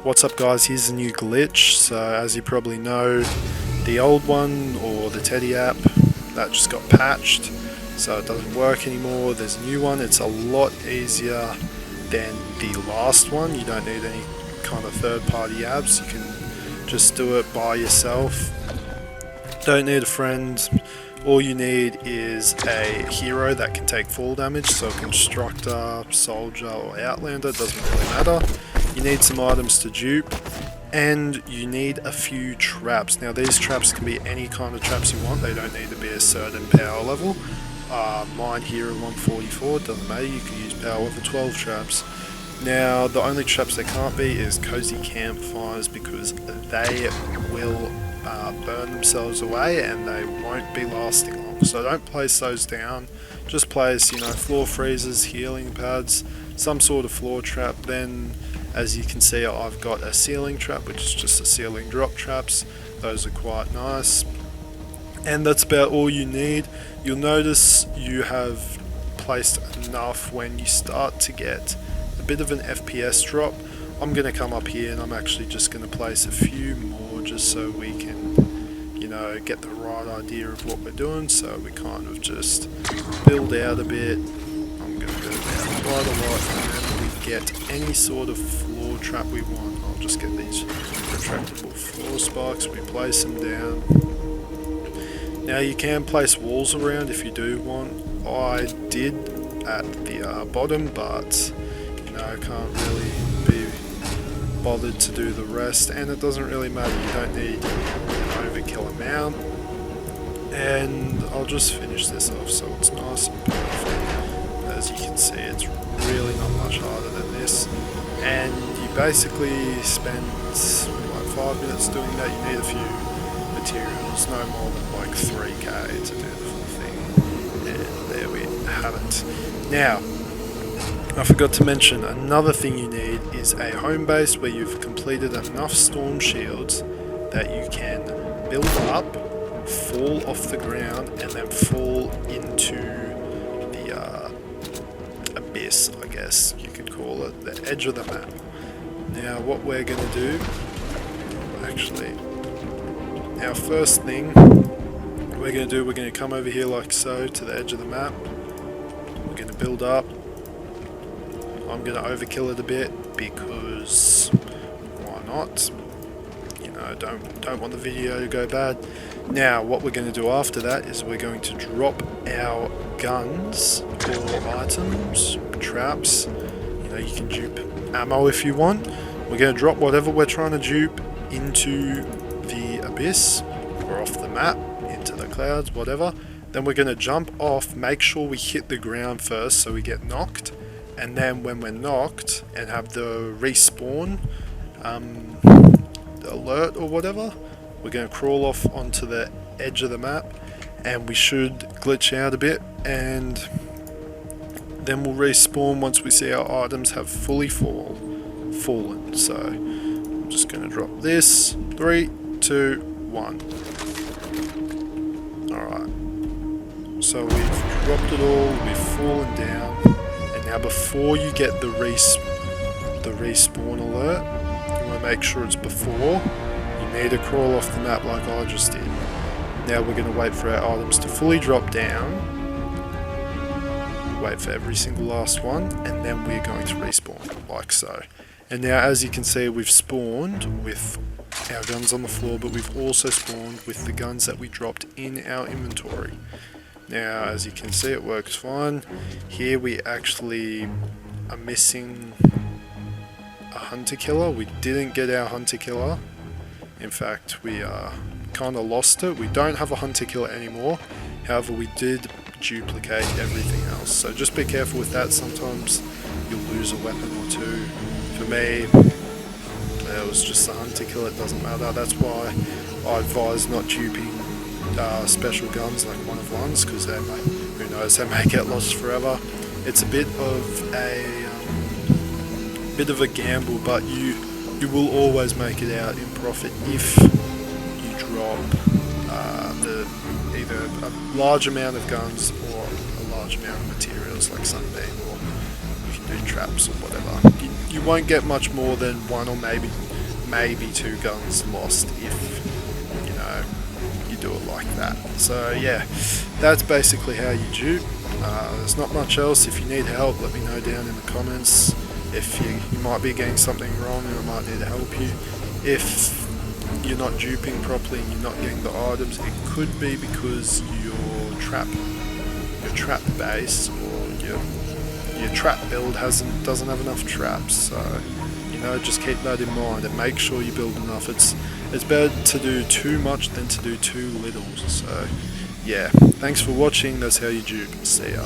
What's up guys, here's a new glitch. So as you probably know, the old one, or the Teddy app, that just got patched, so it doesn't work anymore. There's a new one. It's a lot easier than the last one. You don't need any kind of third-party apps. You can just do it by yourself. Don't need a friend. All you need is a hero that can take fall damage, so a constructor, soldier or outlander, doesn't really matter. You need some items to dupe, and you need a few traps. Now these traps can be any kind of traps you want, they don't need to be a certain power level. Mine here are 144, doesn't matter, you can use power level 12 traps. Now the only traps they can't be is cozy campfires, because they will burn themselves away and they won't be lasting long. So don't place those down, just place, floor freezers, healing pads, some sort of floor trap. Then as you can see, I've got a ceiling trap, which is just a ceiling drop traps. Those are quite nice, and that's about all you need. You'll notice you have placed enough when you start to get a bit of an FPS drop. I'm going to come up here and I'm actually just going to place a few more, just so we can get the right idea of what we're doing. So we kind of just build out a bit. I'm going to build out quite a lot, and then we get any sort of floor trap we want. I'll just get these retractable floor spikes, we place them down. Now you can place walls around if you do want. I did at the bottom, but I can't really be bothered to do the rest, and it doesn't really matter. You don't need an overkill amount. And I'll just finish this off so it's nice and perfect. As you can see, it's really not much harder than this, and you basically spend like 5 minutes doing that. You need a few materials, no more than like 3k to do the full thing, and there we have it. Now I forgot to mention, another thing you need is a home base where you've completed enough storm shields that you can build up, fall off the ground, and then fall into the abyss, I guess you could call it, the edge of the map. Now what we're going to do, actually, our first thing we're going to come over here like so to the edge of the map. We're going to build up. I'm going to overkill it a bit because why not? Don't want the video to go bad. Now what we're going to do after that is we're going to drop our guns or items, traps. You can dupe ammo if you want. We're going to drop whatever we're trying to dupe into the abyss or off the map, into the clouds, whatever. Then we're going to jump off, make sure we hit the ground first so we get knocked. And then when we're knocked and have the respawn the alert or whatever, we're going to crawl off onto the edge of the map, and we should glitch out a bit, and then we'll respawn once we see our items have fully fallen. So I'm just going to drop this. 3, 2, 1. Alright, so we've dropped it all, we've fallen down. Now before you get the respawn alert, you want to make sure it's before. You need to crawl off the map like I just did. Now we're going to wait for our items to fully drop down, wait for every single last one, and then we're going to respawn like so. And now as you can see, we've spawned with our guns on the floor, but we've also spawned with the guns that we dropped in our inventory. Now as you can see, it works fine. Here we actually are missing a hunter killer. We didn't get our hunter killer. In fact, we kind of lost it. We don't have a hunter killer anymore. However, we did duplicate everything else. So just be careful with that. Sometimes you'll lose a weapon or two. For me, it was just a hunter killer. It doesn't matter. That's why I advise not duping special guns like 1-of-1s, because they may, who knows, they may get lost forever. It's a bit of a gamble, but you will always make it out in profit if you drop either a large amount of guns or a large amount of materials like sunbeam, or you can do traps or whatever. you won't get much more than one or maybe two guns lost if you know you do it like that. So yeah, that's basically how you dupe. There's not much else. If you need help, let me know down in the comments. If you might be getting something wrong and I might need to help you. If you're not duping properly and you're not getting the items, it could be because your trap base or your trap build doesn't have enough traps. So you know, just keep that in mind and make sure you build enough. It's better to do too much than to do too little. So yeah, thanks for watching. That's how you dupe. See ya.